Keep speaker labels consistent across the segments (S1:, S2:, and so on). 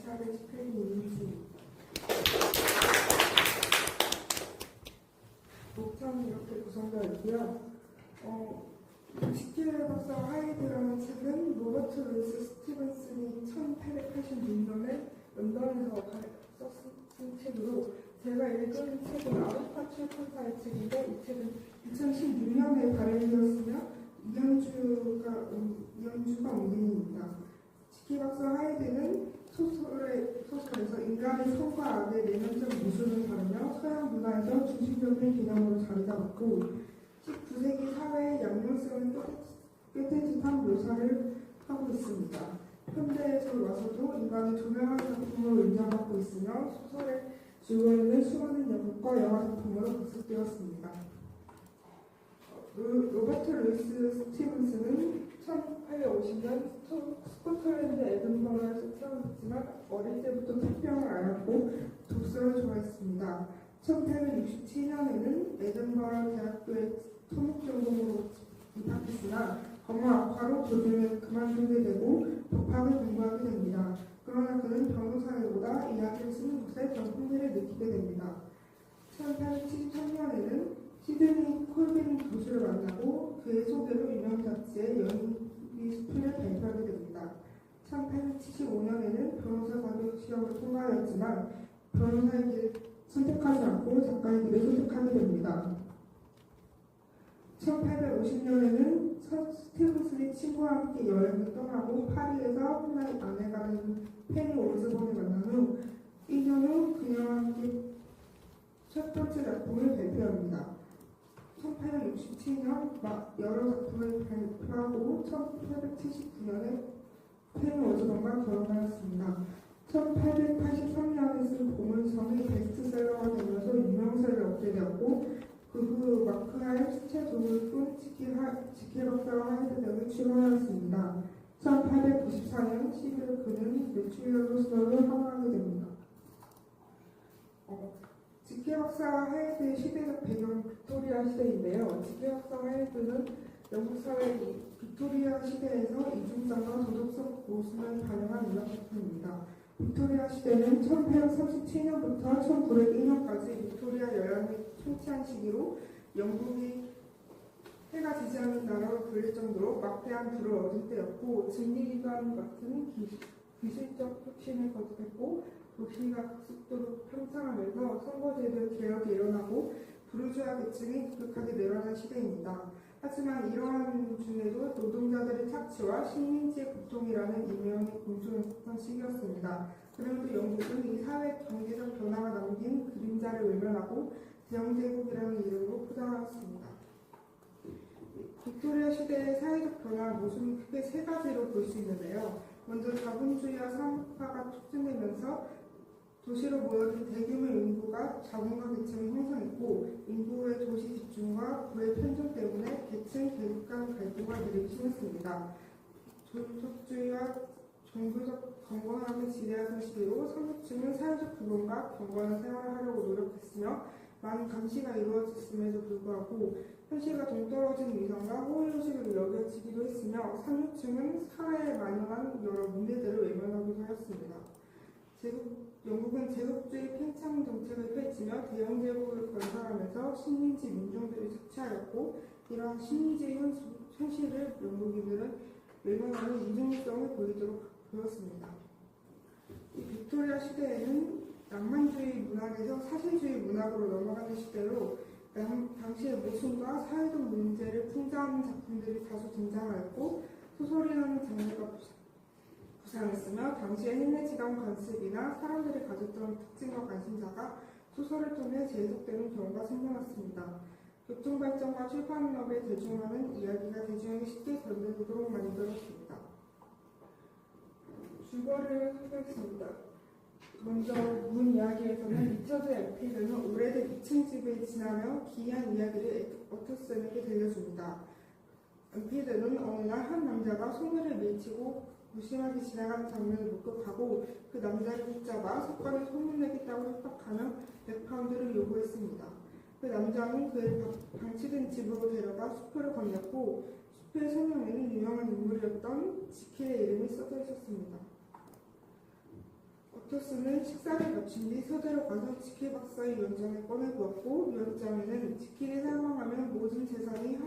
S1: 418기 이민수입니다. 목차는 이렇게 구성되어 있고요. 지킬 박사 하이드라는 책은 로버트 루이스 스티븐슨이 1886년에 런던에서 쓴 책으로, 제가 읽은 책은 아르파 출판사의 책인데, 이 책은 2016년에 발행되었으며 이현주가 원인입니다. 지킬 박사 하이드는 소설에서 인간의 선과 악의 내면적 모습을 다루며 서양 문화에서 중심적인 개념으로 자리 잡았고, 19세기 사회의 양면성을 꿰뚫듯한 묘사를 하고 있습니다. 현대에서 와서도 인간의 조명한 작품으로 인정받고 있으며, 소설의 주요에는 수많은 영국과 영화 작품으로 복습되었습니다. 로버트 루이스 스티븐슨은 1850년 스코틀랜드 에든버러에서 태어났지만 어릴 때부터 태평을 알았고 독서를 좋아했습니다. 1867년에는 에든버러 대학교에 토목 전공으로 입학했으나 법학과로 도중에 그만두게 되고 법학을 공부하게 됩니다. 그러나 그는 변호사보다 이야기를 쓰는 것에 더 흥미를 느끼게 됩니다. 1873년에는 시드니 콜빈 교수를 만나고 그의 소개로 유명 잡지에 연기 수필을 발표하게 됩니다. 1875년에는 변호사 자격 시험을 통과하였지만 변호사의 길을 선택하지 않고 작가의 길을 선택하게 됩니다. 1850년에는 스티븐슨이 친구와 함께 여행을 떠나고 파리에서 혼자 아내가는 페니 올즈본을 만난 후 2년 후 그녀와 함께 첫 번째 작품을 발표합니다. 1867년 여러 작품을 발표하고 1879년에 페니 올즈본과 결혼하였습니다. 1883년에 쓴 보물섬이 베스트셀러가 되면서 유명세를 얻게 되었고, 그 후 마크하의 수채 도물꾼 지킬 박사와 하이드 등을 출간하였습니다. 1894년 11월 그는 뇌출혈로서를 사망하게 됩니다. 지킬 박사와 하이드의 시대적 배경은 빅토리아 시대인데요. 지킬 박사와 하이드는 영국 사회 빅토리아 시대에서 이중성과 도덕적 모순을 반영한 문학 작품입니다. 빅토리아 시대는 1837년부터 1901년까지 빅토리아 여왕이 통치한 시기로 영국이 해가 지지 않는 나라로 불릴 정도로 막대한 부를 얻은 때였고, 진리기관 같은 기술적 혁신을 거듭했고, 도시가 급속도로 편창하면서 선거제도 개혁이 일어나고 부르주아 계층이 급격하게 늘어난 시대입니다. 하지만 이러한 중에도 노동자들의 착취와 식민지의 고통이라는 이면이 공존했던 시기였습니다. 그럼에도 영국은 이 사회 경제적 변화가 남긴 그림자를 외면하고 대영제국이라는 이름으로 포장하였습니다. 빅토리아 시대의 사회적 변화 모습은 크게 세 가지로 볼 수 있는데요. 먼저 자본주의와 상업화가 촉진되면서 도시로 모여든 대규모 인구가 자본가 계층을 형성했고, 인구의 도시 집중과 부의 편중 때문에 계층, 계급 간 갈등과 대립이 심했습니다. 종속주의와 종교적 경건함을 지배하던 시대로 상류층은 사회적 구분과 경건한 생활을 하려고 노력했으며 많은 감시가 이루어졌음에도 불구하고 현실과 동떨어진 위상과 호의호식을 여겨지기도 했으며, 상류층은 사회에 만연한 여러 문제들을 외면하기도 하였습니다. 영국은 제국주의 팽창 정책을 펼치며 대영제국을 건설하면서 식민지 민중들을 착취하였고, 이러한 식민지의 현실을 영국인들은 외면하는 이중성을 보이도록 보였습니다. 이 빅토리아 시대에는 낭만주의 문학에서 사실주의 문학으로 넘어가는 시대로 당시의 모순과 사회적 문제를 풍자하는 작품들이 다수 등장하였고, 소설이라는 장르가 부상했으며, 당시의 헬레지당 관습이나 사람들이 가졌던 특징과 관심사가 소설을 통해 재해석되는 경우가 생겨났습니다. 교통발전과 출판업에 대중화는 이야기가 대중에게 쉽게 전달되도록 만들었습니다. 주거를 소개했습니다. 먼저 문 이야기에서는 리처드 엠피드는 오래된 2층 집에 지나며 기이한 이야기를 어투슨에게 들려줍니다. 엠피드는 어느 날 한 남자가 소매를 밀치고 무심하게 지나가는 장면을 목격하고 그 남자를 붙잡아 사건을 소문내겠다고 협박하며 100파운드를 요구했습니다. 그 남자는 그를 방치된 집으로 데려가 수표를 건넸고, 수표의 서명에는 유명한 인물이었던 지킬의 이름이 써져 있었습니다. 오토스는 식사를 마친 뒤 서재로 가서 지킬 박사의 위원장을 꺼내보았고, 위원장에는 지킬이 사망하면 모든 재산이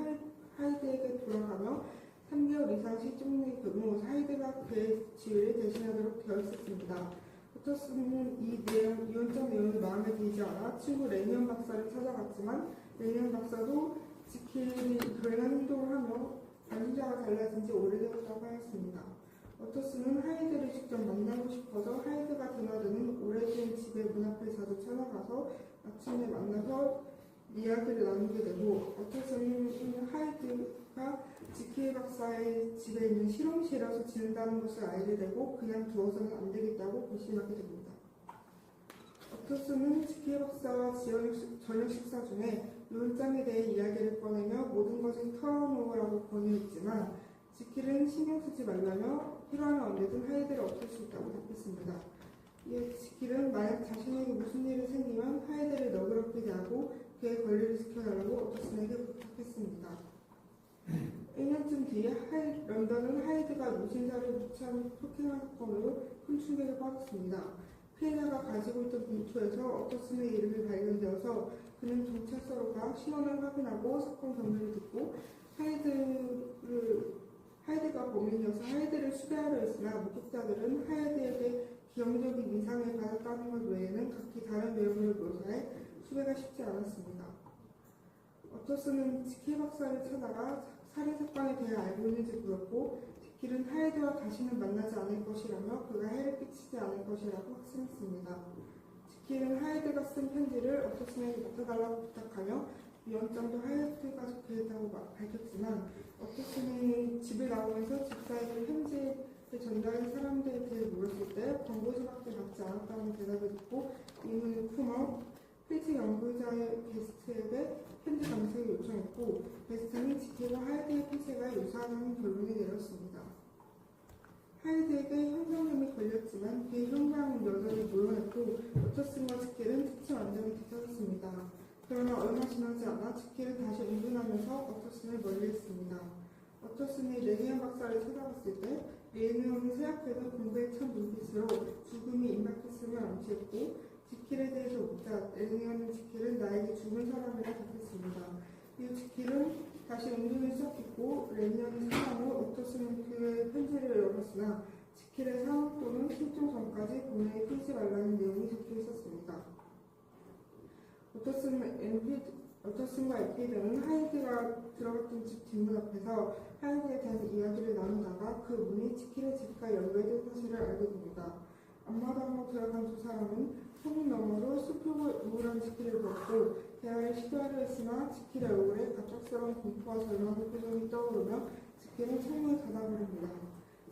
S1: 하이드에게 돌아가며 3개월 이상 실종 경우 하이드가 그의 지위를 대신하도록 되어 있었습니다. 오토스는 위원장 내용이 마음에 들지 않아 친구 레니언 박사를 찾아갔지만, 레니언 박사도 지킬이 불행한 행동을 하며 관심사가 달라진 지 오래되었다고 하였습니다. 오토스는 하이드를 직접 만나고 싶어서 하이드가 드나드는 오래된 집의 문 앞을 자주 찾아가서 아침에 만나서 이야기를 나누게 되고, 오토스는 하이드가 지킬 박사의 집에 있는 실험실에서 지낸다는 것을 알게 되고 그냥 두어서는 안 되겠다고 결심하게 됩니다. 오토스는 지킬 박사와 저녁 식사 중에 위원장에 대해 이야기를 꺼내며 모든 것을 털어놓으라고 권유했지만, 지킬은 신경 쓰지 말라며 필요하면 언제든 하이드를 없앨 수 있다고 답했습니다. 이에 지킬은 만약 자신에게 무슨 일이 생기면 하이드를 너그럽게 대하고 그의 권리를 지켜달라고 오토슨에게 부탁했습니다. 1년쯤 뒤에 런던은 하이드가 노신사를 무차한 폭행한 사건으로 큰 충격을 받았습니다. 피해자가 가지고 있던 봉투에서 오토슨의 이름이 발견되어서 그는 경찰서로 가 신원을 확인하고 사건 경위를 듣고 하이드가 범인이어서 하이드를 수배하려 했으나 목격자들은 하이드에게 기형적인 이상을 받았다는 것 외에는 각기 다른 내용을 묘사해 수배가 쉽지 않았습니다. 오토스는 지킬 박사를 찾아가 살인사건에 대해 알고 있는지 물었고, 지킬은 하이드와 다시는 만나지 않을 것이라며 그가 해를 끼치지 않을 것이라고 확신했습니다. 지킬은 하이드가 쓴 편지를 오토슨에게 맡아달라고 부탁하며 위원장도 하이드가 적혀있다고 밝혔지만, 오토슨이 집을 나오면서 집사에게 편지를 전달한 사람들에 대해 물었을 때 권고서밖에 받지 않았다는 대답을 듣고 의문을 품어 필지 연구자의 게스트에게 편지 감색을 요청했고, 게스트는 지킬과 하이드의 피체가 유사하다는 결론을 내렸습니다. 하이드에게 형사형이 걸렸지만 그의 형사형은 여전히 물러냈고, 오토슨과 지킬은 특히 완전히 뒤처졌습니다. 그러나 얼마 지나지 않아 지킬은 다시 운전하면서 오토슨을 멀리했습니다. 오토슨이 레니언 박사를 찾아갔을 때 레니언은 쇠약해도 공부에 찬 눈빛으로 죽음이 임박했음을 암시했고, 지킬에 대해서 묻자 레니언은 지킬은 나에게 죽은 사람이라 답했습니다. 이후 지킬은 다시 운동을 시작했고, 레니언이 사망 후 오토슨은 그의 편지를 열었으나 지킬의 사망 또는 실종 전까지 본인에 풀지 말라는 내용이 적혀 있었습니다. 오토슨과 에피드는 하이드가 들어갔던 집 뒷문 앞에서 하이드에 대한 이야기를 나누다가 그 문이 지킬의 집과 연결된 사실을 알게 됩니다. 앞마당으로 들어간 두 사람은 소문 너머로 슬프고 우울한 지킬을 보았고, 대화를 시도하려 했으나 지킬의 얼굴에 갑작스러운 공포와 절망의 표정이 떠오르며 지킬은 창문을 닫아버립니다.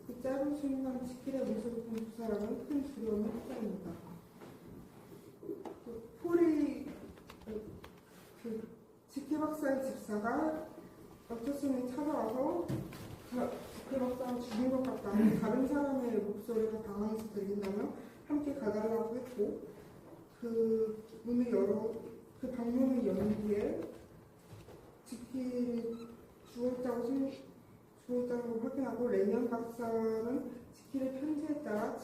S1: 그 짧은 순간 지킬의 모습을 본 두 사람은 큰 두려움에 휩싸입니다. 지킬 박사의 집사가 오토슨을 찾아와서 지킬 박사가 죽은 것 같다는 다른 사람의 목소리가 방 안에서 들린다며 함께 가달라고 했고, 그 방문을 연 뒤에 지킬이 죽었다고 확인하고, 레니언 박사는 지킬의 편지에 따라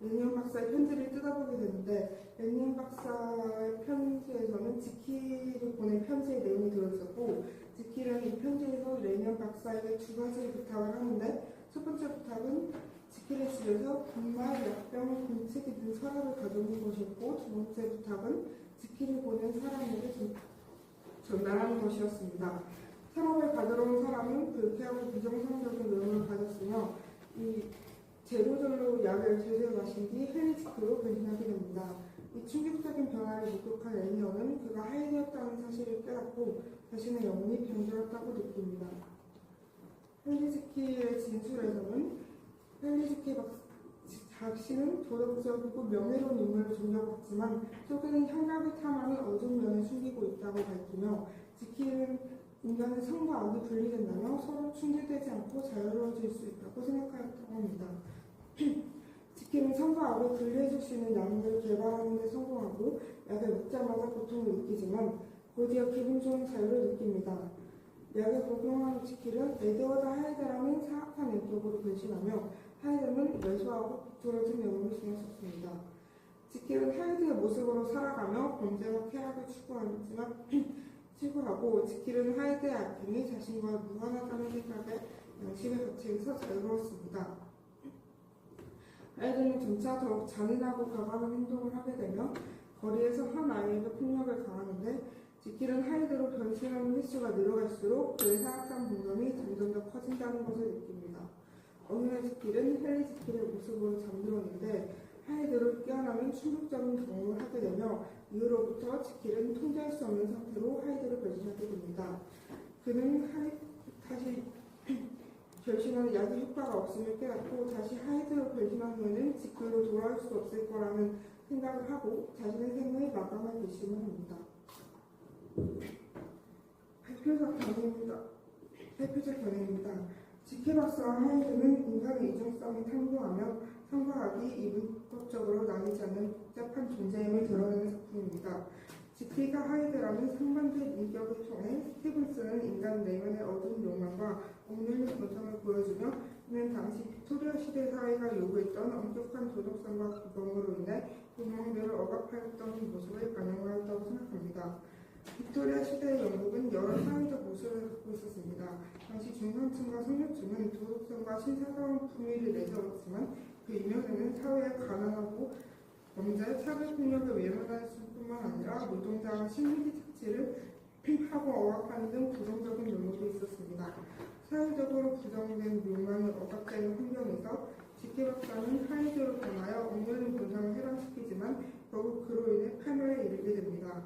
S1: 레니언 박사의 편지를 뜯어보게 되는데, 레니언 박사의 편지에서는 지킬이 보낸 편지의 내용이 들어있었고, 지킬은 이 편지에서 레니언 박사에게 두 가지 부탁을 하는데, 첫 번째 부탁은 지킬의 집에서 분말, 약병, 공책이 든 서랍을 가져오는 것이었고, 두 번째 부탁은 지킬이 보낸 사람에게 전달하는 것이었습니다. 서랍을 가져러 온 사람은 불쾌하고 비정상적인 내용을 가졌으며, 이 재료들로 약을 제대로 마신 뒤 헬리지크로 변신하게 됩니다. 이 충격적인 변화를 목격한 레니언은 그가 하이드였다는 사실을 깨닫고 자신의 영혼이 병들었다고 느낍니다. 헬리지키의 진술에서는 헬리지키 자신은 도덕적이고 명예로운 인물을 존경받지만 속에는 혈압을 탐하는 어두운 면을 숨기고 있다고 밝히며, 지키는 인간은 성과 악이 분리된다며 서로 충돌되지 않고 자유로워질 수 있다고 생각하였다고 합니다. 지킬은 성과 악을 분리해줄 수 있는 약물을 개발하는 데 성공하고 약을 먹자마자 고통을 느끼지만 곧이어 기분 좋은 자유를 느낍니다. 약을 복용한 지킬은 에드워드 하이드라는 사악한 인격으로 변신하며 하이든은 매소하고 빅토리아적 영웅을 지녔었습니다. 지킬은 하이드의 모습으로 살아가며 범죄와 쾌락을 추구하고 지킬은 하이드의 악행이 자신과 무관하다는 생각에 양심의 갇히에서 자유로웠습니다. 하이든은 점차 더욱 잔인하고 가관한 행동을 하게 되며 거리에서 한 아이에게 폭력을 가하는데 지킬은 하이드로 변신하는 횟수가 늘어갈수록 그의 사악한 본성이 점점 더 커진다는 것을 느낍니다. 어느 날 지킬은 헨리 지킬의 모습으로 잠들었는데 하이드로 깨어나면 충격적인 경험을 하게 되며 이후로부터 지킬은 통제할 수 없는 상태로 하이드로 변신하게 됩니다. 그는 다시 변신하는 약의 효과가 없음을 깨닫고 다시 하이드로 변신한 후에는 지킬로 돌아올 수 없을 거라는 생각을 하고 자신의 생을 마감할 결심을 합니다. 발표적 견해입니다. 지킬박사와 하이드는 인간의 이중성을 탐구하며 성과학이 이분법적으로 나뉘지 않는 복잡한 존재임을 드러내는 작품입니다. 지킬과 하이드라는 상반된 인격을 통해 스티븐스는 인간 내면의 어두운 욕망과 억눌린 본성을 보여주며 이는 당시 빅토리아 시대 사회가 요구했던 엄격한 도덕성과 규범으로 인해 욕망들을 억압하였던 모습을 반영하였다고 생각합니다. 빅토리아 시대의 영국은 여러 사회적 모습을 갖고 있었습니다. 당시 중산층과 상류층은 도덕성과 신사다운 품위를 내세웠지만 그 이면에는 사회의 가난하고 범죄, 차별폭력을 외면할 뿐만 아니라 노동자와 식민지 착취를 하고 억압하는 등 부정적인 면모도 있었습니다. 사회적으로 부정된 욕망을 억압되는 환경에서 지킬박사는 하이드로 변하여 억눌린 본성을 해방시키지만 결국 그로 인해 패멸에 이르게 됩니다.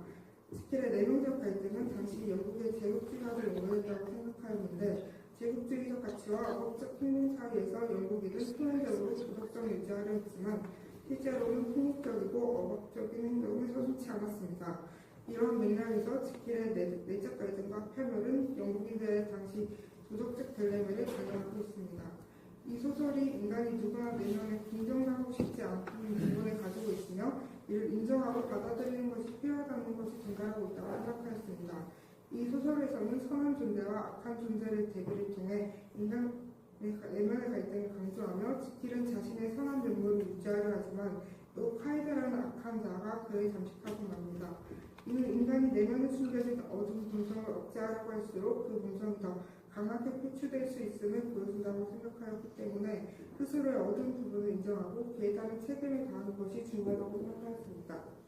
S1: 지킬의 내면적 갈등은 당시 영국의 제국주의학을 용어했다고 생각하였는데 제국주의적 가치와 억압적 평등 사이에서 영국인은 표면적으로 도덕성을 유지하려 했지만 실제로는 폭력적이고 억압적인 행동을 서슴지 않았습니다. 이러한 맥락에서 지킬의 내적 갈등과 패멸은 영국인들의 당시 도덕적 딜레마를 반영하고 있습니다. 이 소설이 인간이 누구나 내면에 긍정하고 싶지 않은 부분을 가지고 있으며 이를 인정하고 받아들이는 것이 필요하다는 것이 증가하고 있다고 생각하였습니다. 이 소설에서는 선한 존재와 악한 존재의 대비를 통해 인간의 내면의 갈등을 강조하며 지킬은 자신의 선한 면모를 유지하려 하지만 또 하이드라는 악한 자가 그를 잠식하고 맙니다. 이는 인간이 내면에 숨겨진 어두운 본성을 억제하려고 할수록 그 본성이 더 강하게 표출될 수 있음을 보여준다고 생각하였기 때문에 스스로의 어두운 부분을 인정하고 그에 따른 책임을 다하는 것이 중요하다고 생각하였습니다.